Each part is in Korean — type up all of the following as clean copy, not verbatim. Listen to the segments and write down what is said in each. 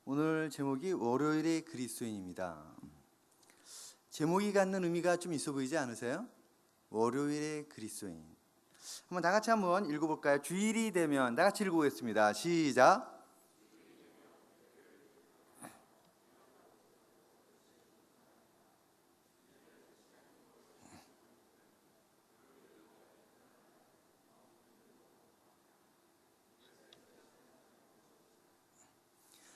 오늘 제목이 월요일의 그리스도인입니다. 제목이 갖는 의미가 좀 있어 보이지 않으세요? 월요일의 그리스도인. 한번 다 같이 한번 읽어볼까요? 주일이 되면 다 같이 읽어보겠습니다. 시작.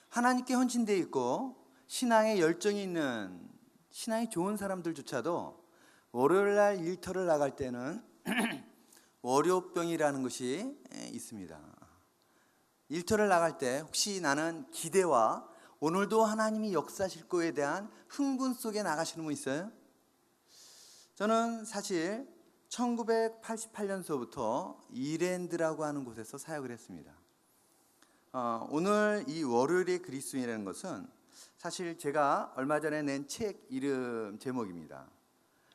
하나님께 헌신되어 있고 신앙에 열정이 있는 신앙이 좋은 사람들조차도 월요일날 일터를 나갈 때는 월요병이라는 것이 있습니다. 일터를 나갈 때 혹시 나는 기대와 오늘도 하나님이 역사하실 거에 대한 흥분 속에 나가시는 분 있어요? 저는 사실 1988년서부터 이랜드라고 하는 곳에서 사역을 했습니다. 오늘 이 월요일의 그리스도인이라는 것은 사실 제가 얼마 전에 낸 책 이름 제목입니다.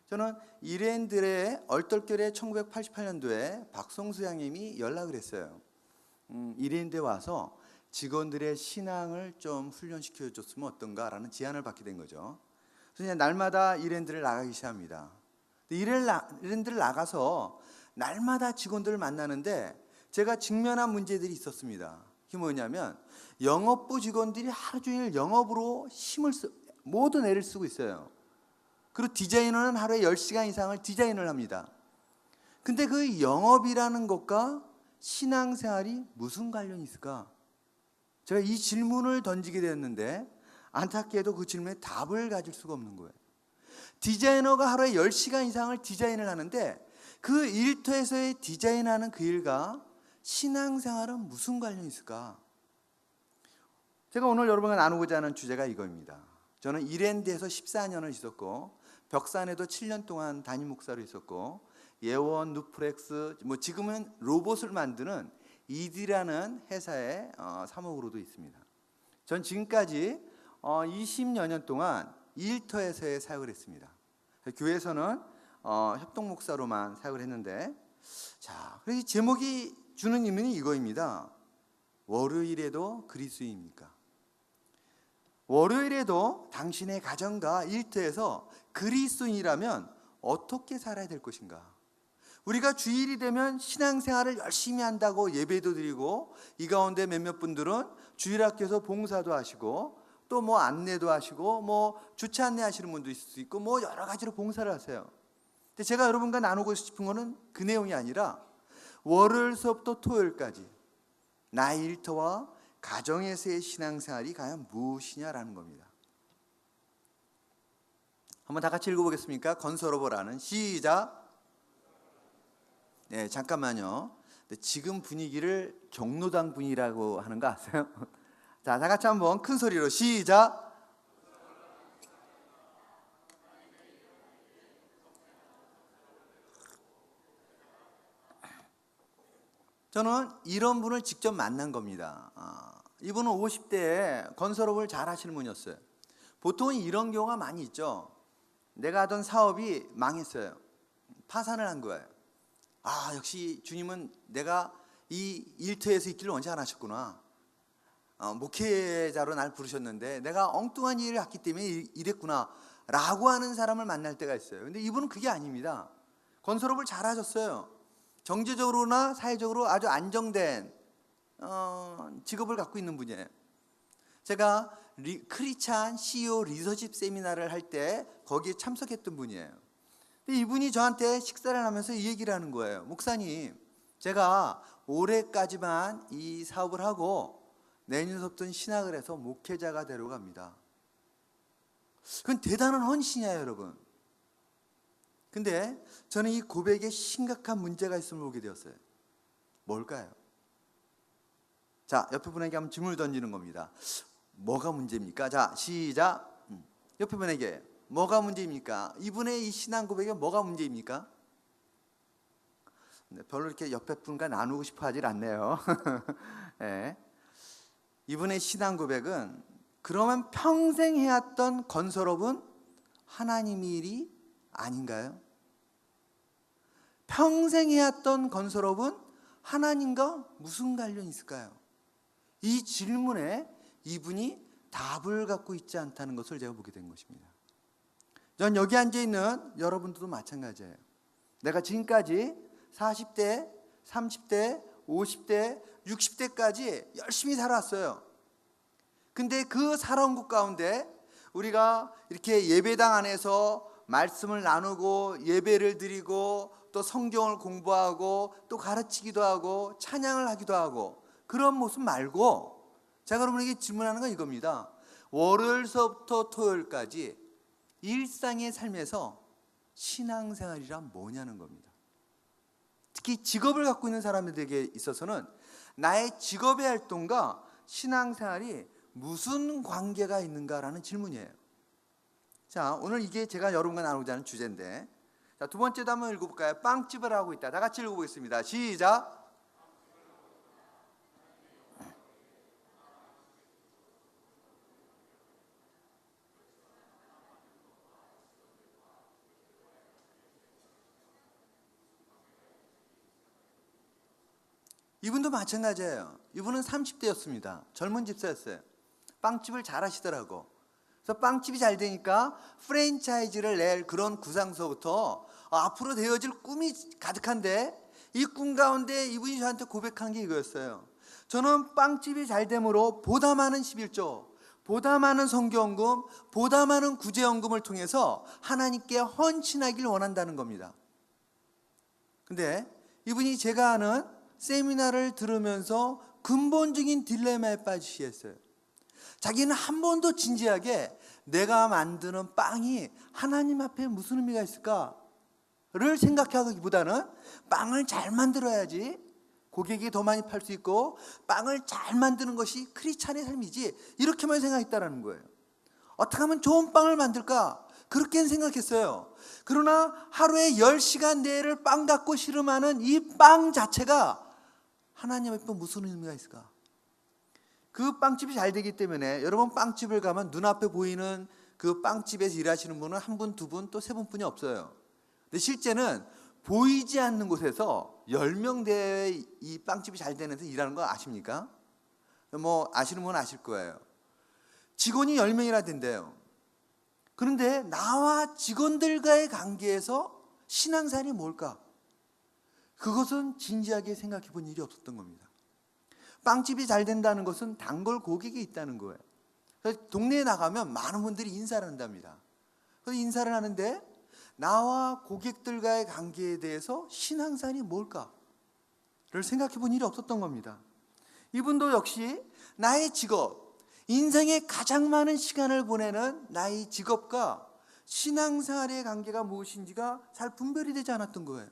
저는 이랜드에 얼떨결에 1988년도에 박성수 양님이 연락을 했어요. 이랜드에 와서 직원들의 신앙을 좀 훈련시켜 줬으면 어떤가라는 제안을 받게 된 거죠. 그래서 날마다 이랜드를 나가기 시작합니다. 이랜드를 나가서 날마다 직원들을 만나는데 제가 직면한 문제들이 있었습니다. 그게 뭐냐면 영업부 직원들이 하루 종일 영업으로 모든 애를 쓰고 있어요. 그리고 디자이너는 하루에 10시간 이상을 디자인을 합니다. 근데 그 영업이라는 것과 신앙생활이 무슨 관련이 있을까? 제가 이 질문을 던지게 되었는데 안타깝게도 그 질문에 답을 가질 수가 없는 거예요. 디자이너가 하루에 10시간 이상을 디자인을 하는데 그 일터에서의 디자인하는 그 일과 신앙생활은 무슨 관련이 있을까? 제가 오늘 여러분과 나누고자 하는 주제가 이거입니다. 저는 이랜드에서 14년을 있었고 벽산에도 7년 동안 담임 목사로 있었고 예원, 누프렉스, 지금은 로봇을 만드는 이디라는 회사의 사목으로도 있습니다. 전 지금까지 20여 년 동안 일터에서의 사역을 했습니다. 교회에서는 협동 목사로만 사역을 했는데, 자, 그래서 제목이 주는 의미는 이거입니다. 월요일에도 그리스도인입니까? 월요일에도 당신의 가정과 일터에서 그리스도인이라면 어떻게 살아야 될 것인가? 우리가 주일이 되면 신앙생활을 열심히 한다고 예배도 드리고 이 가운데 몇몇 분들은 주일학교에서 봉사도 하시고 또 안내도 하시고 주차 안내 하시는 분도 있을 수 있고 여러 가지로 봉사를 하세요. 근데 제가 여러분과 나누고 싶은 거는 그 내용이 아니라 월요일서부터 토요일까지 나의 일터와 가정에서의 신앙생활이 과연 무엇이냐라는 겁니다. 한번 다 같이 읽어보겠습니까? 건설어보라는 시작. 네, 잠깐만요. 지금 분위기를 경로당 분위기라고 하는 거 아세요? 자, 다 같이 한번 큰 소리로 시작. 저는 이런 분을 직접 만난 겁니다. 이분은 50대에 건설업을 잘 하시는 분이었어요. 보통은 이런 경우가 많이 있죠. 내가 하던 사업이 망했어요. 파산을 한 거예요. 역시 주님은 내가 이 일터에서 있기를 원치 않으셨구나. 목회자로 날 부르셨는데 내가 엉뚱한 일을 했기 때문에 이랬구나 라고 하는 사람을 만날 때가 있어요. 근데 이분은 그게 아닙니다. 건설업을 잘 하셨어요. 경제적으로나 사회적으로 아주 안정된 직업을 갖고 있는 분이에요. 제가 크리찬 CEO 리더십 세미나를 할 때 거기에 참석했던 분이에요. 근데 이분이 저한테 식사를 하면서 이 얘기를 하는 거예요. 목사님, 제가 올해까지만 이 사업을 하고 내년부터는 신학을 해서 목회자가 되러 갑니다. 그건 대단한 헌신이에요, 여러분. 근데 저는 이 고백에 심각한 문제가 있음을 보게 되었어요. 뭘까요? 자, 옆에 분에게 한번 질문을 던지는 겁니다. 뭐가 문제입니까? 자, 시작. 옆에 분에게 뭐가 문제입니까? 이분의 이 신앙 고백에 뭐가 문제입니까? 별로 이렇게 옆에 분과 나누고 싶어 하질 않네요. 네. 이분의 신앙 고백은 그러면 평생 해왔던 건설업은 하나님의 일이 아닌가요? 평생 해왔던 건설업은 하나님과 무슨 관련이 있을까요? 이 질문에 이분이 답을 갖고 있지 않다는 것을 제가 보게 된 것입니다. 전 여기 앉아 있는 여러분들도 마찬가지예요. 내가 지금까지 40대, 30대, 50대, 60대까지 열심히 살아왔어요. 근데 그 살아온 것 가운데 우리가 이렇게 예배당 안에서 말씀을 나누고 예배를 드리고 또 성경을 공부하고 또 가르치기도 하고 찬양을 하기도 하고 그런 모습 말고 제가 여러분에게 질문하는 건 이겁니다. 월요일서부터 토요일까지 일상의 삶에서 신앙생활이란 뭐냐는 겁니다. 특히 직업을 갖고 있는 사람들에게 있어서는 나의 직업의 활동과 신앙생활이 무슨 관계가 있는가라는 질문이에요. 자, 오늘 이게 제가 여러분과 나누고자 하는 주제인데, 자, 두 번째도 한번 읽어볼까요? 빵집을 하고 있다. 다 같이 읽어보겠습니다. 시작. 이분도 마찬가지예요. 이분은 30대였습니다. 젊은 집사였어요. 빵집을 잘 하시더라고. 그래서 빵집이 잘 되니까 프랜차이즈를 낼 그런 구상서부터 앞으로 되어질 꿈이 가득한데 이 꿈 가운데 이분이 저한테 고백한 게 이거였어요. 저는 빵집이 잘 됨으로 보다 많은 11조, 보다 많은 성경금, 보다 많은 구제연금을 통해서 하나님께 헌신하길 원한다는 겁니다. 근데 이분이 제가 아는 세미나를 들으면서 근본적인 딜레마에 빠지시겠어요. 자기는 한 번도 진지하게 내가 만드는 빵이 하나님 앞에 무슨 의미가 있을까를 생각하기보다는 빵을 잘 만들어야지 고객이 더 많이 팔 수 있고 빵을 잘 만드는 것이 크리스찬의 삶이지 이렇게만 생각했다라는 거예요. 어떻게 하면 좋은 빵을 만들까? 그렇게 생각했어요. 그러나 하루에 10시간 내를 빵 갖고 씨름하는 이 빵 자체가 하나님 앞에 무슨 의미가 있을까? 그 빵집이 잘 되기 때문에 여러분 빵집을 가면 눈앞에 보이는 그 빵집에서 일하시는 분은 한 분, 두 분, 또 세 분뿐이 없어요. 근데 실제는 보이지 않는 곳에서 10명대의 이 빵집이 잘 되는 데서 일하는 거 아십니까? 뭐 아시는 분은 아실 거예요. 직원이 10명이나 된대요. 그런데 나와 직원들과의 관계에서 신앙생활이 뭘까? 그것은 진지하게 생각해 본 일이 없었던 겁니다. 빵집이 잘 된다는 것은 단골 고객이 있다는 거예요. 그래서 동네에 나가면 많은 분들이 인사를 한답니다. 그래서 인사를 하는데 나와 고객들과의 관계에 대해서 신앙생활이 뭘까를 생각해 본 일이 없었던 겁니다. 이분도 역시 나의 직업, 인생의 가장 많은 시간을 보내는 나의 직업과 신앙생활의 관계가 무엇인지가 잘 분별이 되지 않았던 거예요.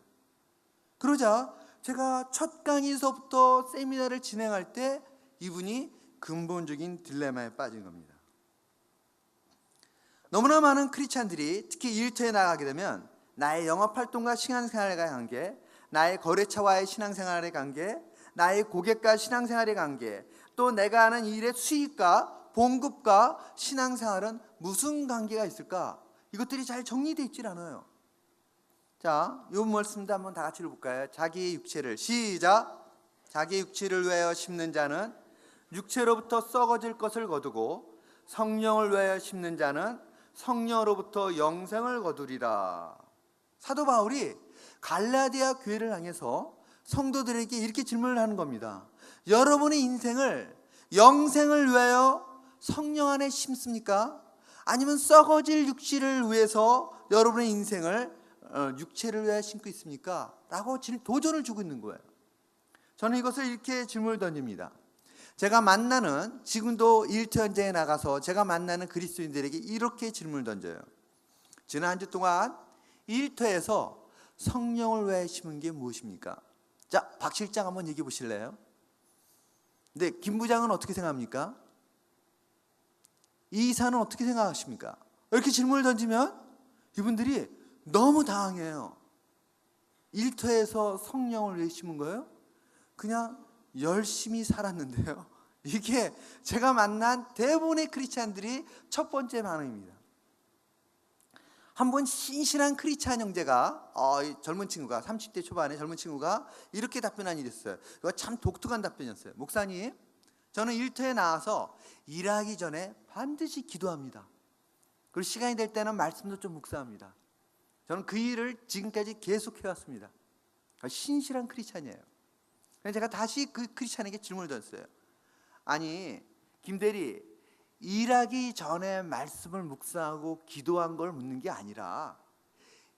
그러자 제가 첫 강의서부터 세미나를 진행할 때 이분이 근본적인 딜레마에 빠진 겁니다. 너무나 많은 크리스찬들이 특히 일터에 나가게 되면 나의 영업활동과 신앙생활의 관계, 나의 거래처와의 신앙생활의 관계, 나의 고객과 신앙생활의 관계, 또 내가 하는 일의 수익과 봉급과 신앙생활은 무슨 관계가 있을까? 이것들이 잘 정리되어 있질 않아요. 자, 이 말씀도 한번 다 같이 읽어볼까요? 자기의 육체를 시작. 자기의 육체를 위하여 심는 자는 육체로부터 썩어질 것을 거두고 성령을 위하여 심는 자는 성령으로부터 영생을 거두리라. 사도 바울이 갈라디아 교회를 향해서 성도들에게 이렇게 질문을 하는 겁니다. 여러분의 인생을 영생을 위하여 성령 안에 심습니까? 아니면 썩어질 육체를 위해서 여러분의 인생을 육체를 위하여 심고 있습니까? 라고 도전을 주고 있는 거예요. 저는 이것을 이렇게 질문을 던집니다. 제가 만나는, 지금도 일터 현장에 나가서 제가 만나는 그리스도인들에게 이렇게 질문을 던져요. 지난 한 주 동안 일터에서 성령을 위하여 심은 게 무엇입니까? 자, 박 실장 한번 얘기해 보실래요? 근데 김 부장은 어떻게 생각합니까? 이 이사는 어떻게 생각하십니까? 이렇게 질문을 던지면 이분들이 너무 당황해요. 일터에서 성령을 위해 심은 거예요? 그냥 열심히 살았는데요. 이게 제가 만난 대부분의 크리스찬들이 첫 번째 반응입니다. 한 번 신실한 크리스찬 형제가 젊은 친구가 30대 초반의 젊은 친구가 이렇게 답변한 일이 있어요. 이거 참 독특한 답변이었어요. 목사님, 저는 일터에 나와서 일하기 전에 반드시 기도합니다. 그리고 시간이 될 때는 말씀도 좀 묵상합니다. 저는 그 일을 지금까지 계속 해왔습니다. 신실한 크리스찬이에요. 제가 다시 그 크리스찬에게 질문을 던졌어요. 아니, 김대리, 일하기 전에 말씀을 묵상하고 기도한 걸 묻는 게 아니라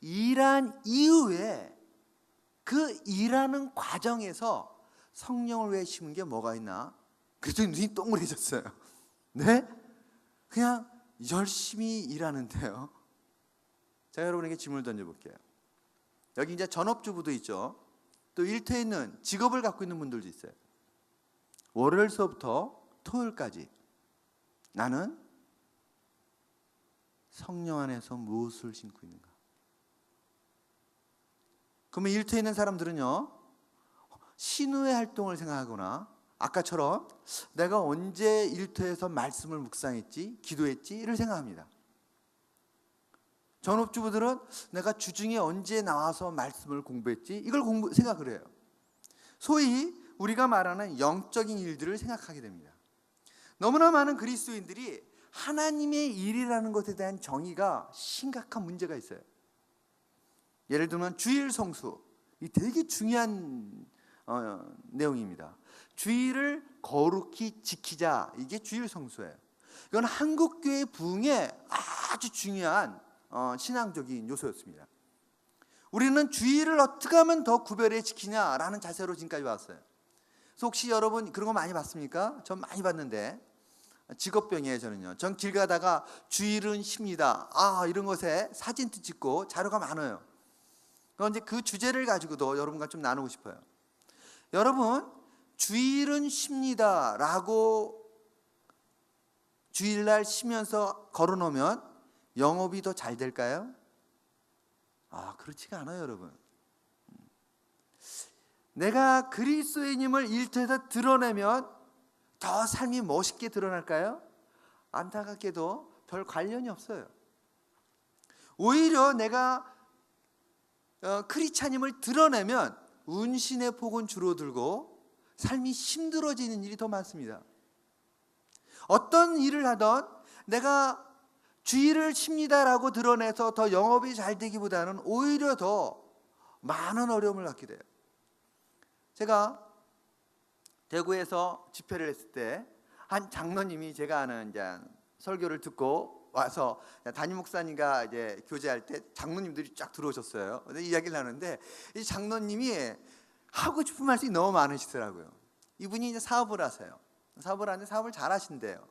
일한 이후에 그 일하는 과정에서 성령을 외치는 게 뭐가 있나? 그랬더니 눈이 동그래졌어요. 네? 그냥 열심히 일하는데요. 제가 여러분에게 질문을 던져볼게요. 여기 이제 전업주부도 있죠. 또 일터에 있는 직업을 갖고 있는 분들도 있어요. 월요일서부터 토요일까지 나는 성령 안에서 무엇을 신고 있는가? 그러면 일터에 있는 사람들은요, 신우의 활동을 생각하거나 아까처럼 내가 언제 일터에서 말씀을 묵상했지, 기도했지를 생각합니다. 전업주부들은 내가 주중에 언제 나와서 말씀을 공부했지, 이걸 생각을 해요. 소위 우리가 말하는 영적인 일들을 생각하게 됩니다. 너무나 많은 그리스도인들이 하나님의 일이라는 것에 대한 정의가 심각한 문제가 있어요. 예를 들면 주일 성수, 이 되게 중요한 내용입니다. 주일을 거룩히 지키자, 이게 주일 성수예요. 이건 한국교회 부흥에 아주 중요한 신앙적인 요소였습니다. 우리는 주일을 어떻게 하면 더 구별해 지키냐라는 자세로 지금까지 왔어요. 그래서 혹시 여러분 그런 거 많이 봤습니까? 전 많이 봤는데, 직업병이에요. 저는요. 전 길 가다가 주일은 쉽니다, 이런 것에 사진도 찍고 자료가 많아요. 그런데 그 주제를 가지고도 여러분과 좀 나누고 싶어요. 여러분, 주일은 쉽니다 라고 주일날 쉬면서 걸어놓으면 영업이 더 잘 될까요? 그렇지가 않아요, 여러분. 내가 그리스도인임을 일터에서 드러내면 더 삶이 멋있게 드러날까요? 안타깝게도 별 관련이 없어요. 오히려 내가 크리스찬임을 드러내면 운신의 폭은 줄어들고 삶이 힘들어지는 일이 더 많습니다. 어떤 일을 하던 내가 주일을 쉽니다라고 드러내서 더 영업이 잘 되기보다는 오히려 더 많은 어려움을 갖게 돼요. 제가 대구에서 집회를 했을 때 한 장로님이 제가 아는 이제 설교를 듣고 와서 담임 목사님과 이제 교제할 때 장로님들이 쫙 들어오셨어요. 이야기를 하는데 이 장로님이 하고 싶은 말씀이 너무 많으시더라고요. 이분이 이제 사업을 하세요. 사업을 하는데 사업을 잘 하신대요.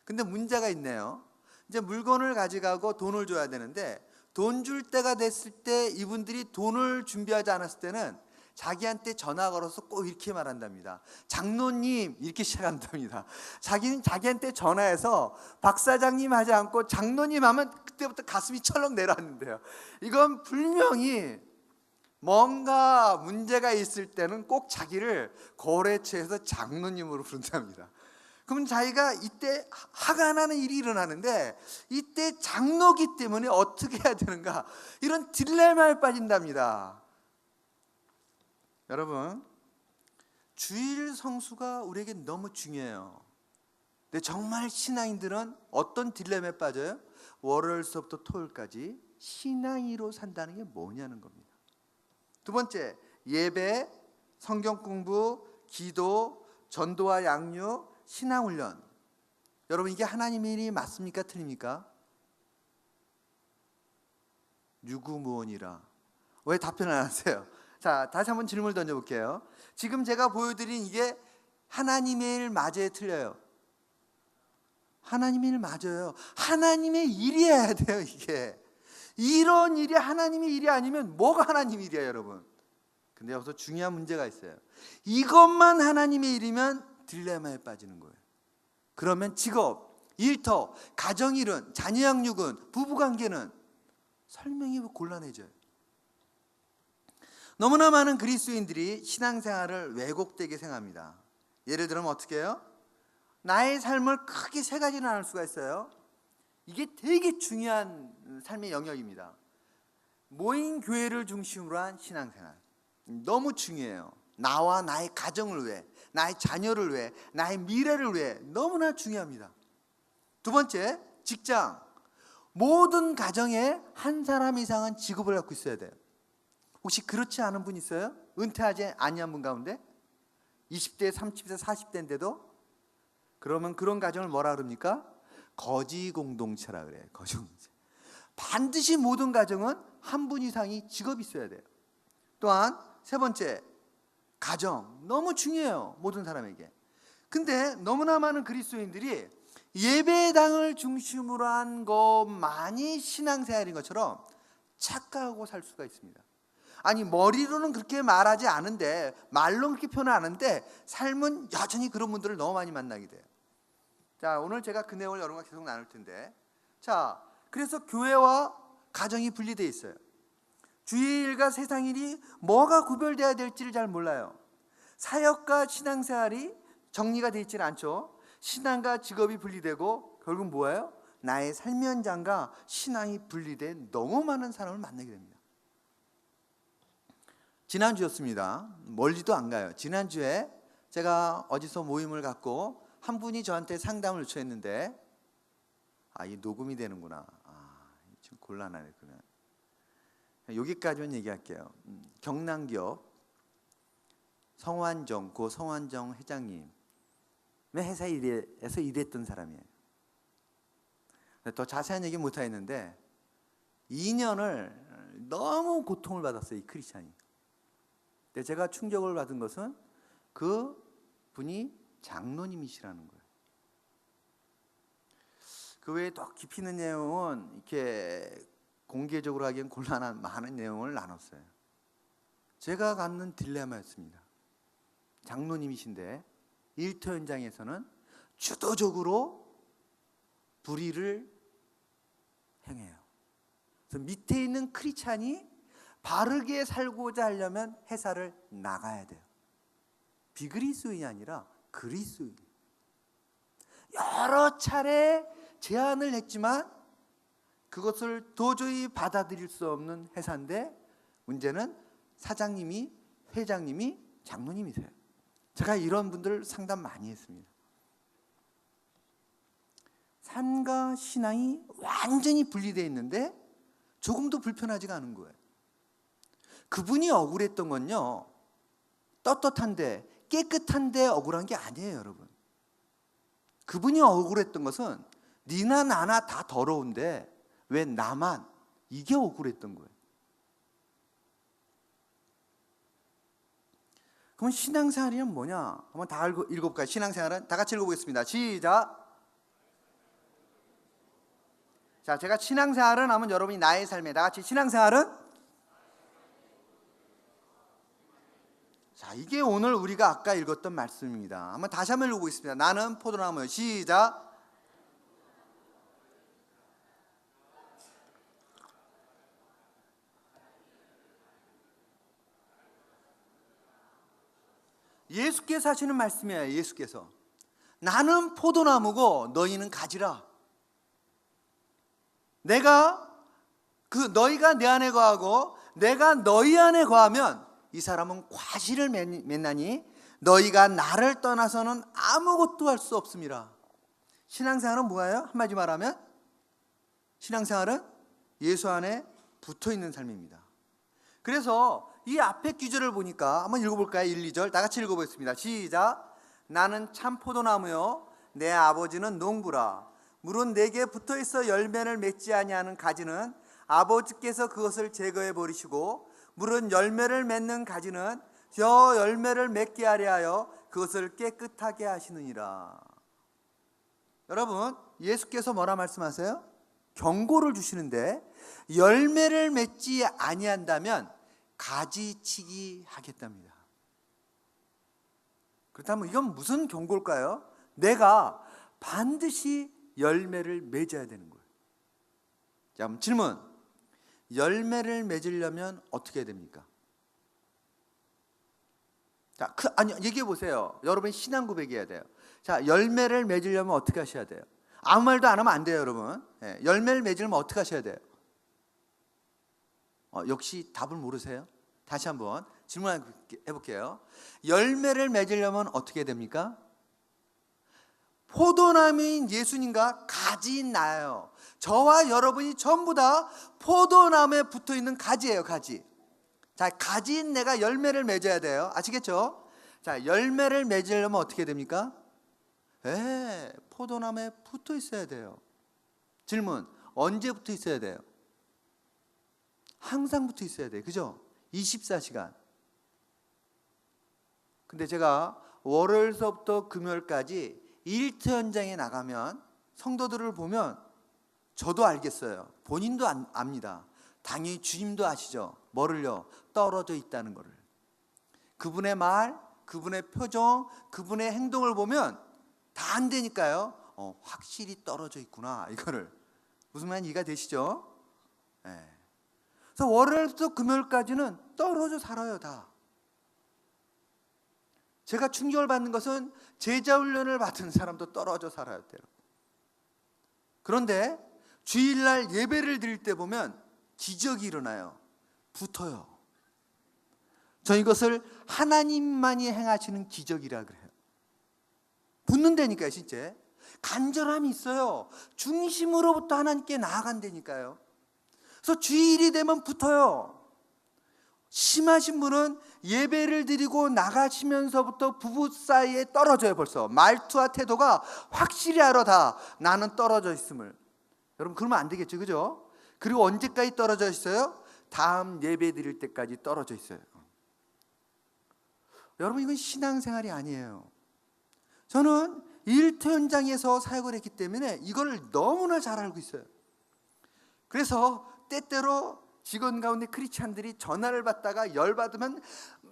근데 문제가 있네요. 이제 물건을 가져가고 돈을 줘야 되는데 돈 줄 때가 됐을 때 이분들이 돈을 준비하지 않았을 때는 자기한테 전화 걸어서 꼭 이렇게 말한답니다. 장로님, 이렇게 시작한답니다. 자기한테 전화해서 박 사장님 하지 않고 장로님 하면 그때부터 가슴이 철렁 내려앉는데요. 이건 분명히 뭔가 문제가 있을 때는 꼭 자기를 거래처에서 장로님으로 부른답니다. 그럼 자기가 이때 화가 나는 일이 일어나는데 이때 장로기 때문에 어떻게 해야 되는가, 이런 딜레마에 빠진답니다. 여러분, 주일 성수가 우리에게 너무 중요해요. 근데 정말 신앙인들은 어떤 딜레마에 빠져요? 월요일서부터 토요일까지 신앙이로 산다는 게 뭐냐는 겁니다. 두 번째, 예배, 성경 공부, 기도, 전도와 양육, 신앙훈련. 여러분, 이게 하나님의 일이 맞습니까? 틀립니까? 유구무원이라. 왜 답변을 안 하세요? 자, 다시 한번 질문을 던져볼게요. 지금 제가 보여드린 이게 하나님의 일 맞아요, 틀려요? 하나님의 일 맞아요. 하나님의 일이어야 돼요. 이게 이런 일이 하나님의 일이 아니면 뭐가 하나님의 일이에요, 여러분? 근데 여기서 중요한 문제가 있어요. 이것만 하나님의 일이면 딜레마에 빠지는 거예요. 그러면 직업, 일터, 가정일은, 자녀 양육은, 부부관계는 설명이 곤란해져요. 너무나 많은 그리스도인들이 신앙생활을 왜곡되게 생각합니다. 예를 들면 어떻게 해요? 나의 삶을 크게 세 가지 나눌 수가 있어요. 이게 되게 중요한 삶의 영역입니다. 모인 교회를 중심으로 한 신앙생활, 너무 중요해요. 나와 나의 가정을 위해, 나의 자녀를 위해, 나의 미래를 위해 너무나 중요합니다. 두 번째, 직장. 모든 가정에 한 사람 이상은 직업을 갖고 있어야 돼요. 혹시 그렇지 않은 분 있어요? 은퇴하지 아니한 분 가운데? 20대, 30대, 40대인데도? 그러면 그런 가정을 뭐라 그럽니까? 거지 공동체라 그래요. 거지 공동체. 반드시 모든 가정은 한 분 이상이 직업이 있어야 돼요. 또한 세 번째, 가정. 너무 중요해요. 모든 사람에게. 근데 너무나 많은 그리스도인들이 예배당을 중심으로 한 것만이 신앙생활인 것처럼 착각하고 살 수가 있습니다. 아니, 머리로는 그렇게 말하지 않은데, 말로는 그렇게 표현 안 하는데 삶은 여전히 그런 분들을 너무 많이 만나게 돼요. 자, 오늘 제가 그 내용을 여러분과 계속 나눌 텐데, 자, 그래서 교회와 가정이 분리되어 있어요. 주의 일과 세상 일이 뭐가 구별돼야 될지를 잘 몰라요. 사역과 신앙생활이 정리가 되어 있지는 않죠. 신앙과 직업이 분리되고 결국 뭐예요? 나의 삶의 현장과 신앙이 분리된 너무 많은 사람을 만나게 됩니다. 지난주였습니다. 멀리도 안 가요. 지난주에 제가 어디서 모임을 갖고 한 분이 저한테 상담을 요청했는데, 이 녹음이 되는구나. 지금 곤란하네. 그러면 여기까지만 얘기할게요. 경남기업 성환정, 고 성환정 회장님 회사에서 일했던 사람이에요. 더 자세한 얘기 못 하겠는데 2년을 너무 고통을 받았어요, 이 크리스찬이. 근데 제가 충격을 받은 것은 그 분이 장로님이시라는 거예요. 그 외에 더 깊이 있는 내용은 이렇게 공개적으로 하기엔 곤란한 많은 내용을 나눴어요. 제가 갖는 딜레마였습니다. 장로님이신데 일터 현장에서는 주도적으로 불의를 행해요. 그래서 밑에 있는 크리스찬이 바르게 살고자 하려면 회사를 나가야 돼요. 비그리스도인이 아니라 그리스도인. 여러 차례 제안을 했지만 그것을 도저히 받아들일 수 없는 회사인데, 문제는 사장님이, 회장님이 장로님이세요. 제가 이런 분들 상담 많이 했습니다. 삶과 신앙이 완전히 분리되어 있는데 조금도 불편하지가 않은 거예요. 그분이 억울했던 건요, 떳떳한데 깨끗한데 억울한 게 아니에요, 여러분. 그분이 억울했던 것은 니나 나나 다 더러운데 왜 나만, 이게 억울했던 거예요. 그럼 신앙생활이란 뭐냐? 한번 다 읽어볼까요? 신앙생활은 다 같이 읽어보겠습니다. 시작. 자, 제가 신앙생활은 하면 여러분이 나의 삶에, 다 같이 신앙생활은? 자, 이게 오늘 우리가 아까 읽었던 말씀입니다. 한번 다시 한번 읽어보겠습니다. 나는 포도나무요. 시작. 예수께서 하시는 말씀이에요. 예수께서 나는 포도나무고 너희는 가지라. 너희가 내 안에 거하고 내가 너희 안에 거하면 이 사람은 과실을 맺나니 너희가 나를 떠나서는 아무것도 할 수 없습니다. 신앙생활은 뭐예요? 한마디 말하면 신앙생활은 예수 안에 붙어있는 삶입니다. 그래서 이 앞에 구절을 보니까 한번 읽어볼까요? 1, 2절 다 같이 읽어보겠습니다. 시작. 나는 참 포도나무요 내 아버지는 농부라. 물은 내게 붙어있어 열매를 맺지 아니하는 가지는 아버지께서 그것을 제거해 버리시고, 물은 열매를 맺는 가지는 저 열매를 맺게 하려 하여 그것을 깨끗하게 하시느니라. 여러분, 예수께서 뭐라 말씀하세요? 경고를 주시는데, 열매를 맺지 아니한다면 가지치기 하겠답니다. 그렇다면 이건 무슨 경고일까요? 내가 반드시 열매를 맺어야 되는 거예요. 자, 그럼 질문. 열매를 맺으려면 어떻게 해야 됩니까? 자, 얘기해 보세요. 여러분 신앙 고백해야 돼요. 자, 열매를 맺으려면 어떻게 하셔야 돼요? 아무 말도 안 하면 안 돼요, 여러분. 열매를 맺으려면 어떻게 하셔야 돼요? 역시 답을 모르세요? 다시 한번. 질문해 볼게요. 열매를 맺으려면 어떻게 됩니까? 포도나무인 예수님과 가지인 나예요. 저와 여러분이 전부 다 포도나무에 붙어있는 가지예요. 가지. 자, 가지인 내가 열매를 맺어야 돼요. 아시겠죠? 자, 열매를 맺으려면 어떻게 됩니까? 포도나무에 붙어 있어야 돼요. 질문, 언제 붙어 있어야 돼요? 항상 붙어 있어야 돼요. 그죠? 24시간. 근데 제가 월요일서부터 금요일까지 일터 현장에 나가면 성도들을 보면 저도 알겠어요. 본인도 압니다. 당연히 주님도 아시죠? 뭐를요? 떨어져 있다는 것을. 그분의 말, 그분의 표정, 그분의 행동을 보면 다 안 되니까요. 확실히 떨어져 있구나. 이거를. 무슨 말인지 이해가 되시죠? 네. 그래서 월요일부터 금요일까지는 떨어져 살아요. 다. 제가 충격을 받는 것은 제자훈련을 받은 사람도 떨어져 살아야 돼요. 그런데 주일날 예배를 드릴 때 보면 기적이 일어나요. 붙어요. 저 이것을 하나님만이 행하시는 기적이라 그래요. 붙는다니까요. 진짜 간절함이 있어요. 중심으로부터 하나님께 나아간다니까요. 그래서 주일이 되면 붙어요. 심하신 분은 예배를 드리고 나가시면서부터 부부 사이에 떨어져요. 벌써 말투와 태도가 확실히 알아. 다 나는 떨어져 있음을. 여러분 그러면 안 되겠죠. 그죠? 그리고 언제까지 떨어져 있어요? 다음 예배 드릴 때까지 떨어져 있어요. 여러분 이건 신앙생활이 아니에요. 저는 일터 현장에서 사역을 했기 때문에 이걸 너무나 잘 알고 있어요. 그래서 때때로 직원 가운데 크리스찬들이 전화를 받다가 열받으면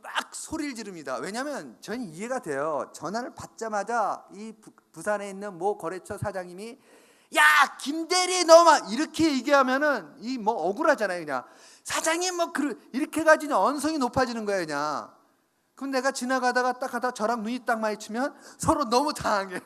막 소리를 지릅니다. 왜냐하면 저는 이해가 돼요. 전화를 받자마자 이 부산에 있는 모 거래처 사장님이 야 김대리 너 막 이렇게 얘기하면은 이 뭐 억울하잖아요. 그냥 사장님 뭐 이렇게 가지고 언성이 높아지는 거예요. 그냥. 그럼 내가 지나가다가 딱 하다 저랑 눈이 딱 마주치면 서로 너무 당황해요.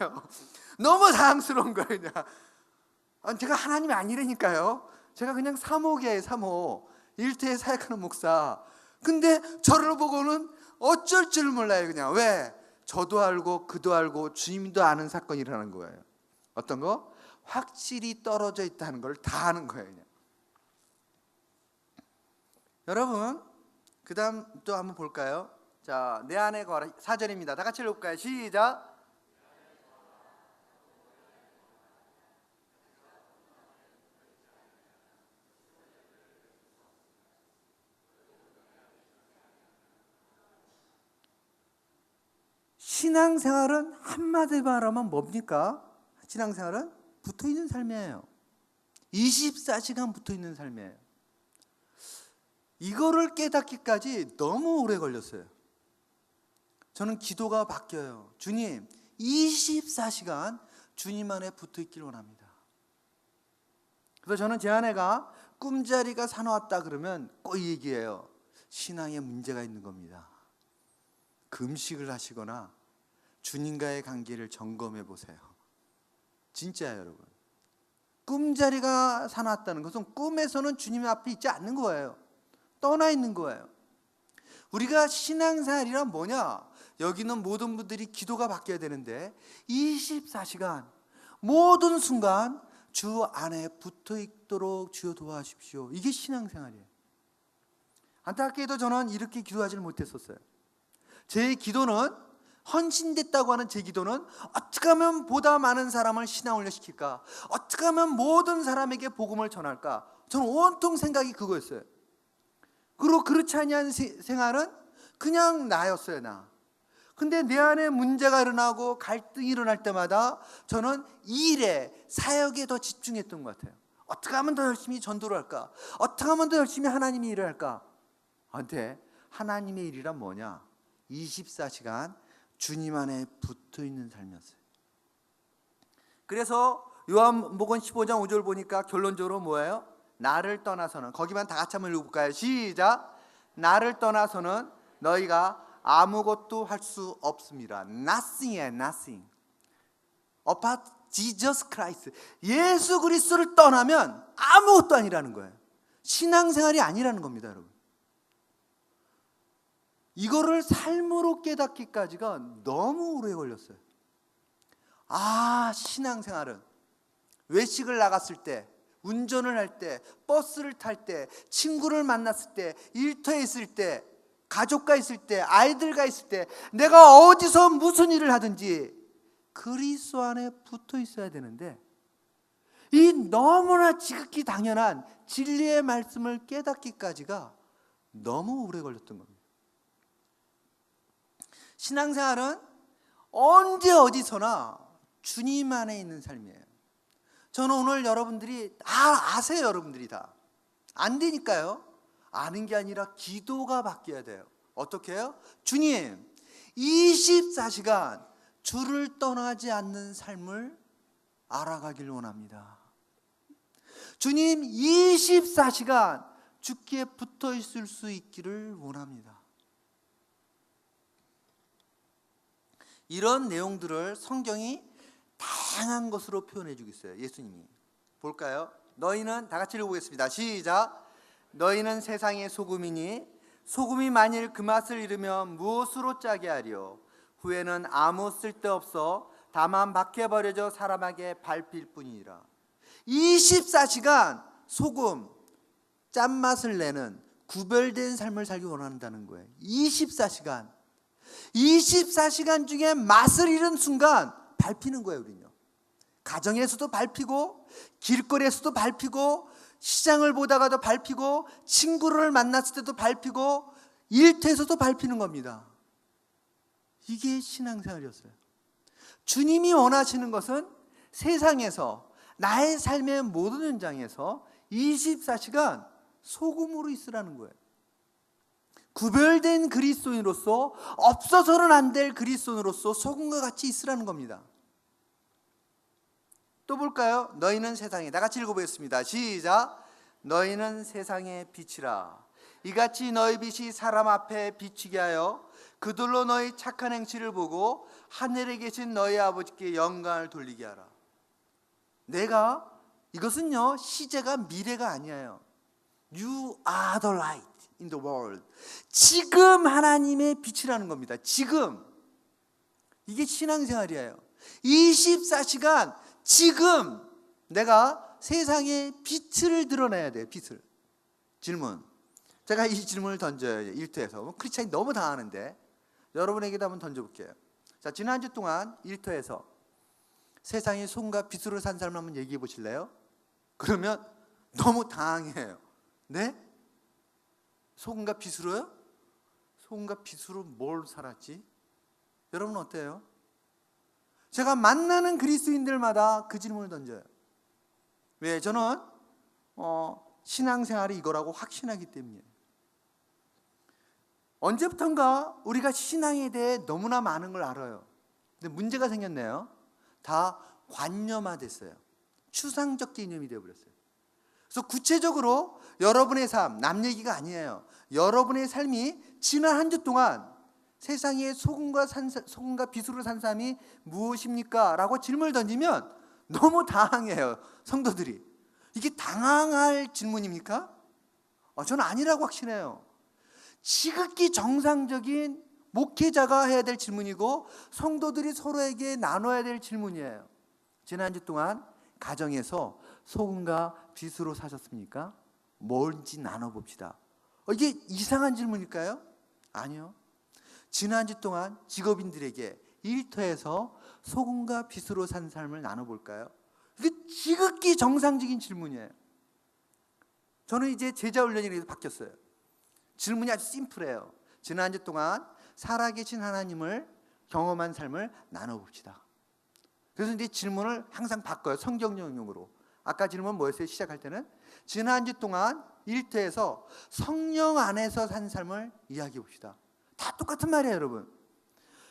너무 당황스러운 거예요. 그냥. 제가 하나님이 아니라니까요. 제가 그냥 사목이에요. 사목. 일터에 사역하는 목사. 근데 저를 보고는 어쩔 줄 몰라요. 그냥. 왜? 저도 알고 그도 알고 주님도 아는 사건이라는 거예요. 어떤 거? 확실히 떨어져 있다는 걸 다 아는 거예요. 그냥. 여러분 그 다음 또 한번 볼까요? 자, 내 안에 거하라. 4절입니다. 다 같이 읽어볼까요? 시작. 신앙생활은 한마디로 말하면 뭡니까? 신앙생활은 붙어있는 삶이에요. 24시간 붙어있는 삶이에요. 이거를 깨닫기까지 너무 오래 걸렸어요. 저는 기도가 바뀌어요. 주님 24시간 주님 안에 붙어있길 원합니다. 그래서 저는 제 아내가 꿈자리가 사나웠다 그러면 꼭 얘기해요. 신앙에 문제가 있는 겁니다. 금식을 하시거나 주님과의 관계를 점검해 보세요. 진짜예요. 여러분. 꿈자리가 사나웠다는 것은 꿈에서는 주님 앞에 있지 않는 거예요. 떠나 있는 거예요. 우리가 신앙생활이란 뭐냐? 여기는 모든 분들이 기도가 바뀌어야 되는데 24시간 모든 순간 주 안에 붙어 있도록 주여 도와주십시오. 이게 신앙생활이에요. 안타깝게도 저는 이렇게 기도하지를 못했었어요. 제 기도는 헌신됐다고 하는 제 기도는 어떻게 하면 보다 많은 사람을 신앙을 시킬까? 어떻게 하면 모든 사람에게 복음을 전할까? 저는 온통 생각이 그거였어요. 그리고 그렇지 아니한 생활은 그냥 나였어요. 나. 근데 내 안에 문제가 일어나고 갈등이 일어날 때마다 저는 일에 사역에 더 집중했던 것 같아요. 어떻게 하면 더 열심히 전도를 할까? 어떻게 하면 더 열심히 하나님의 일을 할까? 근데 하나님의 일이란 뭐냐? 24시간 주님 안에 붙어있는 삶이었어요. 그래서 요한복음 15장 5절 보니까 결론적으로 뭐예요? 나를 떠나서는, 거기만 다 같이 한번 읽어볼까요? 시작. 나를 떠나서는 너희가 아무것도 할 수 없습니다. Nothing이에요. Nothing. Apart Jesus Christ. 예수 그리스도를 떠나면 아무것도 아니라는 거예요. 신앙생활이 아니라는 겁니다. 여러분. 이거를 삶으로 깨닫기까지가 너무 오래 걸렸어요. 신앙생활은 외식을 나갔을 때, 운전을 할 때, 버스를 탈 때, 친구를 만났을 때, 일터에 있을 때, 가족과 있을 때, 아이들과 있을 때, 내가 어디서 무슨 일을 하든지 그리스도 안에 붙어 있어야 되는데, 이 너무나 지극히 당연한 진리의 말씀을 깨닫기까지가 너무 오래 걸렸던 겁니다. 신앙생활은 언제 어디서나 주님 안에 있는 삶이에요. 저는 오늘 여러분들이 다 아세요. 여러분들이 다 안 되니까요. 아는 게 아니라 기도가 바뀌어야 돼요. 어떻게 해요? 주님, 24시간 주를 떠나지 않는 삶을 알아가길 원합니다. 주님, 24시간 주께 붙어 있을 수 있기를 원합니다. 이런 내용들을 성경이 다양한 것으로 표현해 주고 있어요. 예수님이. 볼까요? 너희는, 다 같이 읽어보겠습니다. 시작. 너희는 세상의 소금이니 소금이 만일 그 맛을 잃으면 무엇으로 짜게 하리요? 후에는 아무 쓸데없어 다만 밖에 버려져 사람에게 밟힐 뿐이니라. 24시간 소금, 짠맛을 내는 구별된 삶을 살기 원한다는 거예요. 24시간 중에 맛을 잃은 순간 밟히는 거예요. 우리는요. 가정에서도 밟히고, 길거리에서도 밟히고, 시장을 보다가도 밟히고, 친구를 만났을 때도 밟히고, 일터에서도 밟히는 겁니다. 이게 신앙생활이었어요. 주님이 원하시는 것은 세상에서, 나의 삶의 모든 현장에서 24시간 소금으로 있으라는 거예요. 구별된 그리스도인으로서, 없어서는 안 될 그리스도인으로서 소금과 같이 있으라는 겁니다. 또 볼까요? 너희는 세상에, 다 같이 읽어보겠습니다. 시작. 너희는 세상의 빛이라. 이같이 너희 빛이 사람 앞에 비치게 하여 그들로 너희 착한 행실을 보고 하늘에 계신 너희 아버지께 영광을 돌리게 하라. 이것은요, 시제가 미래가 아니에요. You are the light in the world. 지금 하나님의 빛이라는 겁니다. 지금. 이게 신앙생활이에요. 24시간 지금 내가 세상에 빛을 드러내야 돼요. 빛을. 질문. 제가 이 질문을 던져요. 일터에서. 크리스찬이 너무 당하는데 여러분에게도 한번 던져볼게요. 자, 지난주 동안 일터에서 세상에 소금과 빛으로 산 사람 한번 얘기해 보실래요? 그러면 너무 당황해요. 네? 소금과 빛으로요? 소금과 빛으로 뭘 살았지? 여러분 어때요? 제가 만나는 그리스도인들마다 그 질문을 던져요. 왜? 저는 신앙생활이 이거라고 확신하기 때문이에요. 언제부턴가 우리가 신앙에 대해 너무나 많은 걸 알아요. 근데 문제가 생겼네요. 다 관념화됐어요. 추상적 개념이 되어버렸어요. 그래서 구체적으로 여러분의 삶, 남 얘기가 아니에요. 여러분의 삶이 지난 한 주 동안 세상에 소금과 빛으로 산 삶이 무엇입니까? 라고 질문을 던지면 너무 당황해요. 성도들이. 이게 당황할 질문입니까? 저는 아니라고 확신해요. 지극히 정상적인 목회자가 해야 될 질문이고 성도들이 서로에게 나눠야 될 질문이에요. 지난 주 동안 가정에서 소금과 빛으로 사셨습니까? 뭔지 나눠봅시다. 이게 이상한 질문일까요? 아니요. 지난주 동안 직업인들에게 일터에서 소금과 빛으로 산 삶을 나눠볼까요? 이게 지극히 정상적인 질문이에요. 저는 이제 제자훈련이 바뀌었어요. 질문이 아주 심플해요. 지난주 동안 살아계신 하나님을 경험한 삶을 나눠봅시다. 그래서 이제 질문을 항상 바꿔요. 성경용으로. 아까 질문 뭐였어요? 시작할 때는 지난주 동안 일터에서 성령 안에서 산 삶을 이야기해 봅시다. 다 똑같은 말이에요, 여러분.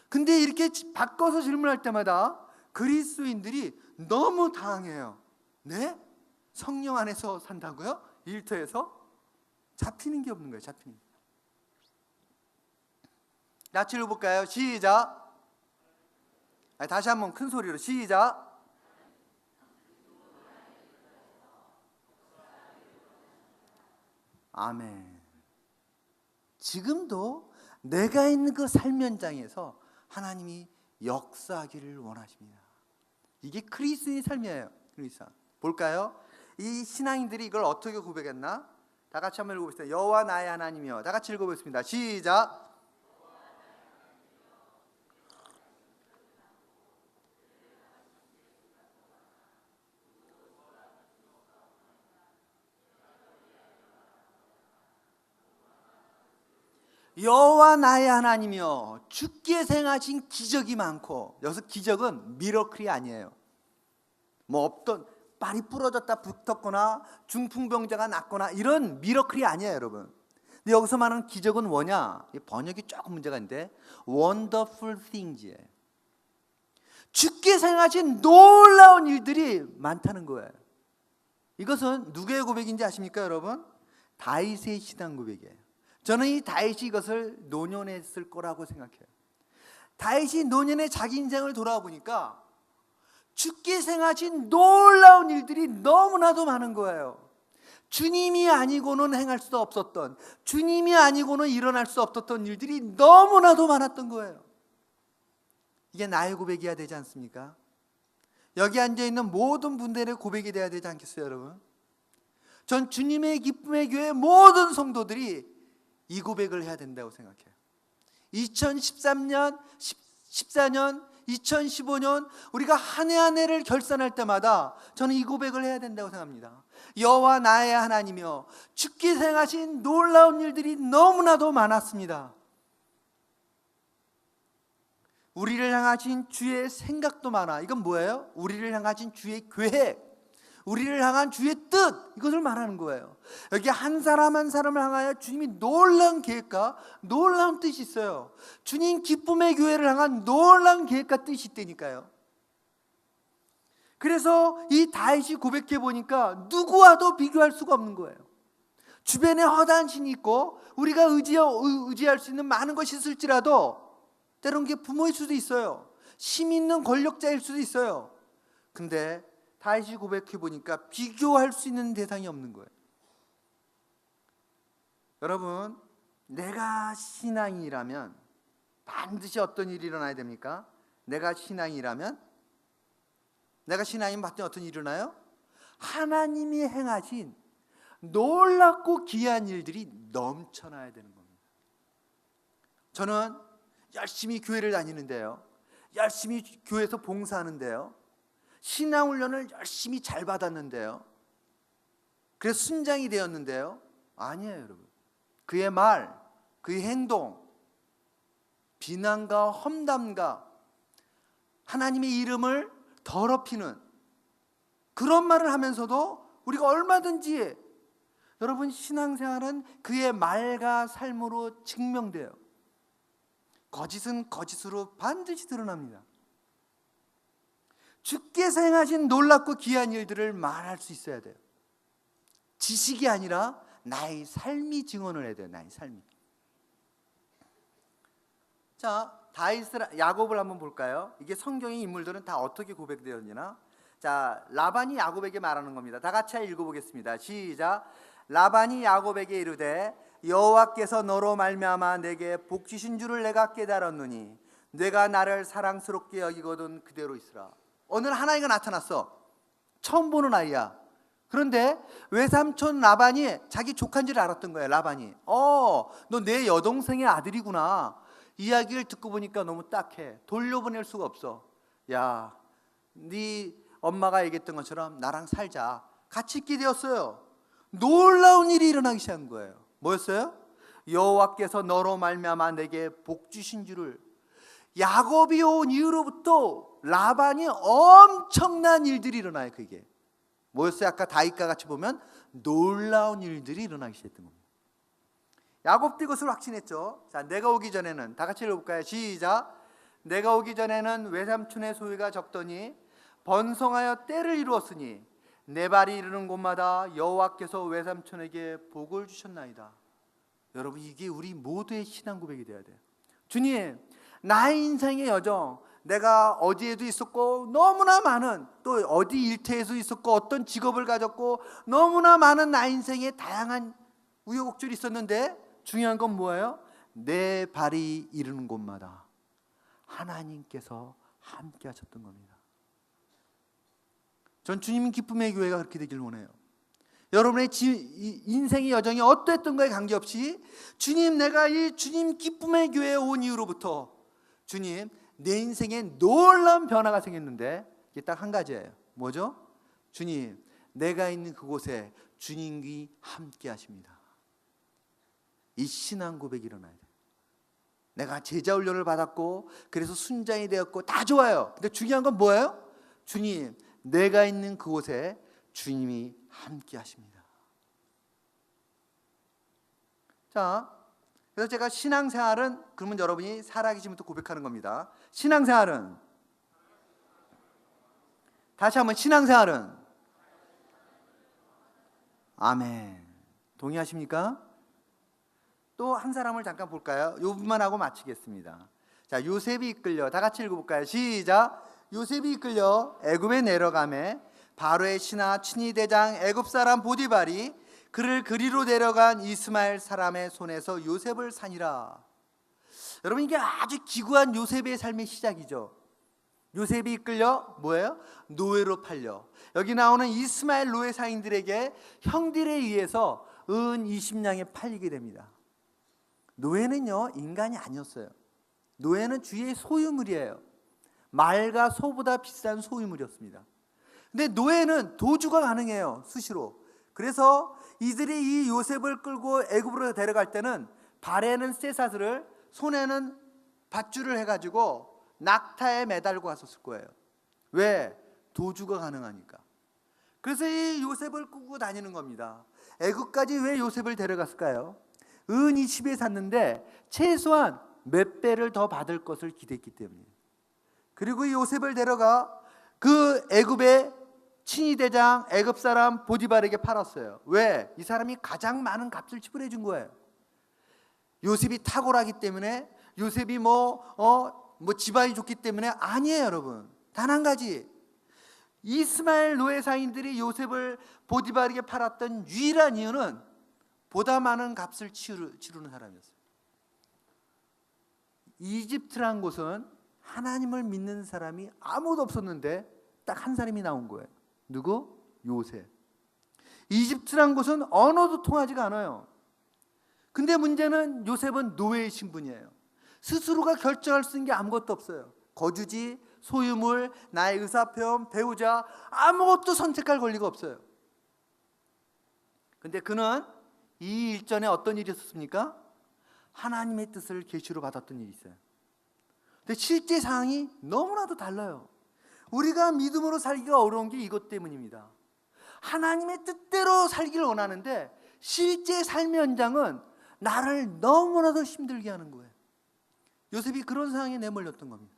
근데 이렇게 바꿔서 질문할 때마다 그리스도인들이 너무 당황해요. 네? 성령 안에서 산다고요? 일터에서? 잡히는 게 없는 거예요. 잡히는 게. 같이 읽어볼까요? 시작. 다시 한번 큰 소리로 시작. 아멘. 지금도 내가 있는 그 삶 현장에서 하나님이 역사하기를 원하십니다. 이게 그리스도의 삶이에요. 그리스도. 볼까요? 이 신앙인들이 이걸 어떻게 고백했나? 다 같이 한번 읽어보겠습니다. 여호와 나의 하나님이여. 다 같이 읽어보겠습니다. 시작. 여호와 나의 하나님이여, 주께서 행하신 기적이 많고, 여기서 기적은 미러클이 아니에요. 뭐 없던 발이 부러졌다 붙었거나 중풍병자가 낫거나 이런 미러클이 아니에요, 여러분. 근데 여기서 말하는 기적은 뭐냐? 번역이 조금 문제가 있는데 wonderful things예요. 주께서 행하신 놀라운 일들이 많다는 거예요. 이것은 누구의 고백인지 아십니까, 여러분? 다윗의 신앙 고백이에요. 저는 이 다윗이 이것을 노년했을 거라고 생각해요. 다윗이 노년에 자기 인생을 돌아보니까 주께서 행하신 놀라운 일들이 너무나도 많은 거예요. 주님이 아니고는 행할 수 없었던, 주님이 아니고는 일어날 수 없었던 일들이 너무나도 많았던 거예요. 이게 나의 고백이어야 되지 않습니까? 여기 앉아있는 모든 분들의 고백이 되어야 되지 않겠어요, 여러분? 전 주님의 기쁨의 교회 모든 성도들이 이 고백을 해야 된다고 생각해요. 2013년, 14년, 2015년 우리가 한 해 한 해를 결산할 때마다 저는 이 고백을 해야 된다고 생각합니다. 여호와 나의 하나님이여, 주께서 행하신 놀라운 일들이 너무나도 많았습니다. 우리를 향하신 주의 생각도 많아. 이건 뭐예요? 우리를 향하신 주의 계획, 우리를 향한 주의 뜻, 이것을 말하는 거예요. 여기 한 사람 한 사람을 향하여 주님이 놀라운 계획과 놀라운 뜻이 있어요. 주님 기쁨의 교회를 향한 놀라운 계획과 뜻이 있다니까요. 그래서 이 다윗이 고백해 보니까 누구와도 비교할 수가 없는 거예요. 주변에 허다한 신이 있고 우리가 의지할 수 있는 많은 것이 있을지라도 때론 그게 부모일 수도 있어요. 힘 있는 권력자일 수도 있어요. 근데 다윗이 고백해 보니까 비교할 수 있는 대상이 없는 거예요. 여러분, 내가 신앙이라면 반드시 어떤 일이 일어나야 됩니까? 내가 신앙이라면 봤더니 어떤 일이 일어나요? 하나님이 행하신 놀랍고 귀한 일들이 넘쳐나야 되는 겁니다. 저는 열심히 교회를 다니는데요, 열심히 교회에서 봉사하는데요, 신앙훈련을 열심히 잘 받았는데요, 그래서 순장이 되었는데요, 아니에요, 여러분. 그의 말, 그의 행동, 비난과 험담과 하나님의 이름을 더럽히는 그런 말을 하면서도 우리가 얼마든지, 여러분, 신앙생활은 그의 말과 삶으로 증명돼요. 거짓은 거짓으로 반드시 드러납니다. 주께서 행하신 놀랍고 귀한 일들을 말할 수 있어야 돼요. 지식이 아니라 나의 삶이 증언을 해야 돼요. 나의 삶이. 자, 야곱을 한번 볼까요? 이게 성경의 인물들은 다 어떻게 고백되었느냐? 자, 라반이 야곱에게 말하는 겁니다. 다 같이 읽어보겠습니다. 시작. 라반이 야곱에게 이르되 여호와께서 너로 말미암아 내게 복 주신 줄을 내가 깨달았노니 내가 나를 사랑스럽게 여기거든 그대로 있으라. 오늘 하나님이 나타났어. 처음 보는 아이야. 그런데 외삼촌 라반이 자기 조카인 줄 알았던 거예요. 라반이 너 내 여동생의 아들이구나. 이야기를 듣고 보니까 너무 딱해. 돌려보낼 수가 없어. 야, 네 엄마가 얘기했던 것처럼 나랑 살자. 같이 있게 되었어요. 놀라운 일이 일어나기 시작한 거예요. 뭐였어요? 여호와께서 너로 말미암아 내게 복 주신 줄을. 야곱이 온 이후로부터 라반이 엄청난 일들이 일어나요. 그게 뭐였어요? 아까 다윗과 같이 보면 놀라운 일들이 일어나기 시작했던 겁니다. 야곱도 이것을 확신했죠. 자, 내가 오기 전에는, 다 같이 읽어볼까요? 시작. 내가 오기 전에는 외삼촌의 소유가 적더니 번성하여 때를 이루었으니 내 발이 이르는 곳마다 여호와께서 외삼촌에게 복을 주셨나이다. 여러분, 이게 우리 모두의 신앙 고백이 되어야 돼요. 주님, 나의 인생의 여정, 내가 어디에도 있었고 너무나 많은, 또 어디 일터에서 있었고 어떤 직업을 가졌고 너무나 많은 나의 인생에 다양한 우여곡절이 있었는데 중요한 건 뭐예요? 내 발이 이르는 곳마다 하나님께서 함께 하셨던 겁니다. 전 주님 기쁨의 교회가 그렇게 되길 원해요. 여러분의 인생의 여정이 어떠했던 거에 관계없이 주님, 내가 이 주님 기쁨의 교회에 온 이후로부터 주님, 내 인생에 놀라운 변화가 생겼는데 이게 딱 한 가지예요. 뭐죠? 주님, 내가 있는 그곳에 주님이 함께 하십니다. 이 신앙 고백이 일어나야 돼요. 내가 제자 훈련을 받았고 그래서 순장이 되었고 다 좋아요. 근데 중요한 건 뭐예요? 주님, 내가 있는 그곳에 주님이 함께 하십니다. 자, 그래서 제가 신앙생활은, 그러면 여러분이 살아계시면부터 고백하는 겁니다. 신앙생활은, 다시 한번, 신앙생활은, 아멘. 동의하십니까? 또 한 사람을 잠깐 볼까요? 요 부분만 하고 마치겠습니다. 자, 요셉이 이끌려, 다 같이 읽어볼까요? 시작. 요셉이 이끌려 애굽에 내려가매 바로의 신하 친위대장 애굽 사람 보디발이 그를 그리로 데려간 이스마엘 사람의 손에서 요셉을 사니라. 여러분, 이게 아주 기구한 요셉의 삶의 시작이죠. 요셉이 이끌려 뭐예요? 노예로 팔려. 여기 나오는 이스마엘 노예 상인들에게 형들에 의해서 은 20냥에 팔리게 됩니다. 노예는요, 인간이 아니었어요. 노예는 주의 소유물이에요. 말과 소보다 비싼 소유물이었습니다. 근데 노예는 도주가 가능해요, 수시로. 그래서 이들이 이 요셉을 끌고 애굽으로 데려갈 때는 발에는 쇠사슬을, 손에는 밧줄을 해가지고 낙타에 매달고 갔었을 거예요. 왜? 도주가 가능하니까. 그래서 이 요셉을 끌고 다니는 겁니다. 애굽까지 왜 요셉을 데려갔을까요? 은 20에 샀는데 최소한 몇 배를 더 받을 것을 기대했기 때문이에요. 그리고 이 요셉을 데려가 그 애굽의 친위대장 애굽 사람 보디발에게 팔았어요. 왜? 이 사람이 가장 많은 값을 지불해 준 거예요. 요셉이 탁월하기 때문에, 요셉이 집안이 좋기 때문에 아니에요, 여러분. 단 한 가지, 이스마엘 노예 상인들이 요셉을 보디발에게 팔았던 유일한 이유는 보다 많은 값을 치르는 사람이었어요. 이집트란 곳은 하나님을 믿는 사람이 아무도 없었는데 딱 한 사람이 나온 거예요. 누구? 요셉. 이집트란 곳은 언어도 통하지가 않아요. 근데 문제는 요셉은 노예의 신분이에요. 스스로가 결정할 수 있는 게 아무것도 없어요. 거주지, 소유물, 나의 의사표현, 배우자, 아무것도 선택할 권리가 없어요. 근데 그는 이 일전에 어떤 일이 있었습니까? 하나님의 뜻을 계시로 받았던 일이 있어요. 근데 실제 상황이 너무나도 달라요. 우리가 믿음으로 살기가 어려운 게 이것 때문입니다. 하나님의 뜻대로 살기를 원하는데 실제 삶의 현장은 나를 너무나도 힘들게 하는 거예요. 요셉이 그런 상황에 내몰렸던 겁니다.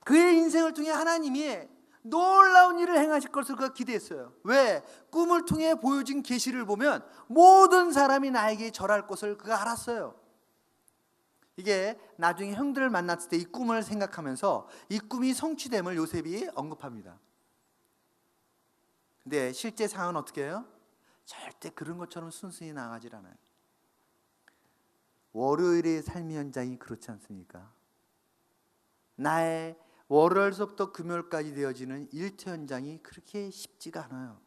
그의 인생을 통해 하나님이 놀라운 일을 행하실 것을 그가 기대했어요. 왜? 꿈을 통해 보여진 계시를 보면 모든 사람이 나에게 절할 것을 그가 알았어요. 이게 나중에 형들을 만났을 때 이 꿈을 생각하면서 이 꿈이 성취됨을 요셉이 언급합니다. 근데 실제 상황은 어떻게 해요? 절대 그런 것처럼 순순히 나가질 않아요. 월요일의 삶의 현장이 그렇지 않습니까? 나의 월요일서부터 금요일까지 되어지는 일터 현장이 그렇게 쉽지가 않아요.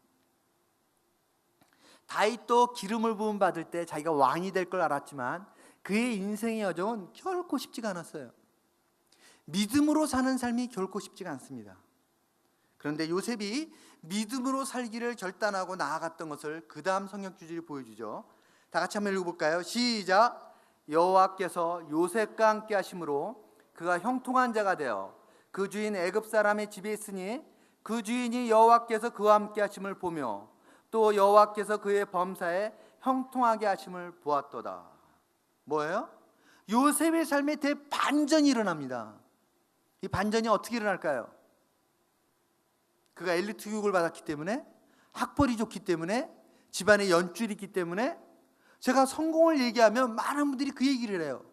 다윗도 기름을 부음 받을 때 자기가 왕이 될 걸 알았지만 그의 인생의 여정은 결코 쉽지가 않았어요. 믿음으로 사는 삶이 결코 쉽지가 않습니다. 그런데 요셉이 믿음으로 살기를 결단하고 나아갔던 것을 그 다음 성경 구절이 보여주죠. 다 같이 한번 읽어볼까요? 시작. 여호와께서 요셉과 함께 하심으로 그가 형통한 자가 되어 그 주인 애굽 사람의 집에 있으니 그 주인이 여호와께서 그와 함께 하심을 보며 또 여호와께서 그의 범사에 형통하게 하심을 보았도다. 뭐예요? 요셉의 삶에 대반전이 일어납니다. 이 반전이 어떻게 일어날까요? 그가 엘리트 교육을 받았기 때문에, 학벌이 좋기 때문에, 집안에 연줄이 있기 때문에. 제가 성공을 얘기하면 많은 분들이 그 얘기를 해요.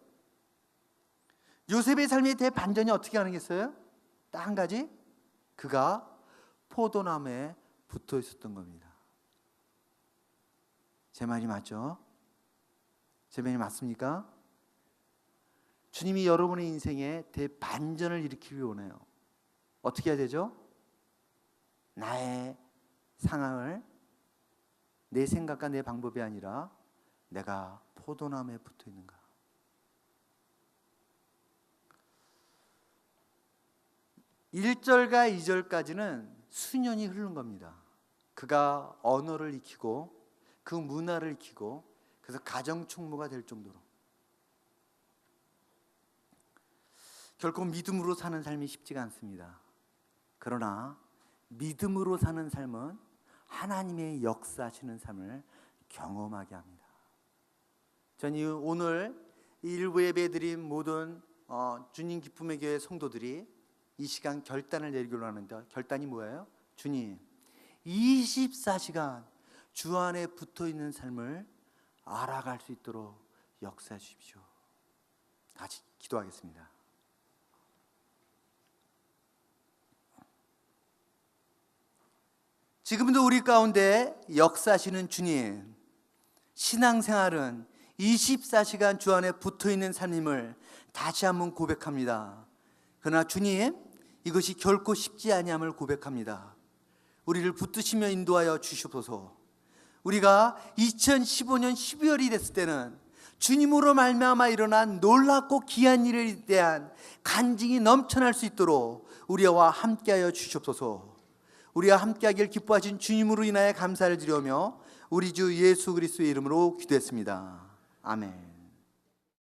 요셉의 삶에 대반전이 어떻게 하는겠어요? 딱 한 가지, 그가 포도나무에 붙어 있었던 겁니다. 제 말이 맞죠? 제 말이 맞습니까? 주님이 여러분의 인생에 대반전을 일으키기 원해요. 어떻게 해야 되죠? 나의 상황을 내 생각과 내 방법이 아니라 내가 포도나무에 붙어 있는가. (1절과) (2절까지는) 수년이 흐른 겁니다. 그가 언어를 익히고 그 문화를 익히고 그래서 가정총무가 될 정도로. 결코 믿음으로 사는 삶이 쉽지가 않습니다. 그러나 믿음으로 사는 삶은 하나님의 역사하시는 삶을 경험하게 합니다. 저는 오늘 일부 예배드린 모든 주님 기쁨의 교회 성도들이 이 시간 결단을 내리기로 하는데, 결단이 뭐예요? 주님, 24시간 주 안에 붙어있는 삶을 알아갈 수 있도록 역사해 주십시오. 같이 기도하겠습니다. 지금도 우리 가운데 역사하시는 주님, 신앙생활은 24시간 주 안에 붙어있는 삶임을 다시 한번 고백합니다. 그러나 주님, 이것이 결코 쉽지 아니함을 고백합니다. 우리를 붙드시며 인도하여 주시옵소서. 우리가 2015년 12월이 됐을 때는 주님으로 말미암아 일어난 놀랍고 귀한 일에 대한 간증이 넘쳐날 수 있도록 우리와 함께하여 주시옵소서. 우리와 함께하길 기뻐하신 주님으로 인하여 감사를 드리며 우리 주 예수 그리스도의 이름으로 기도했습니다. 아멘.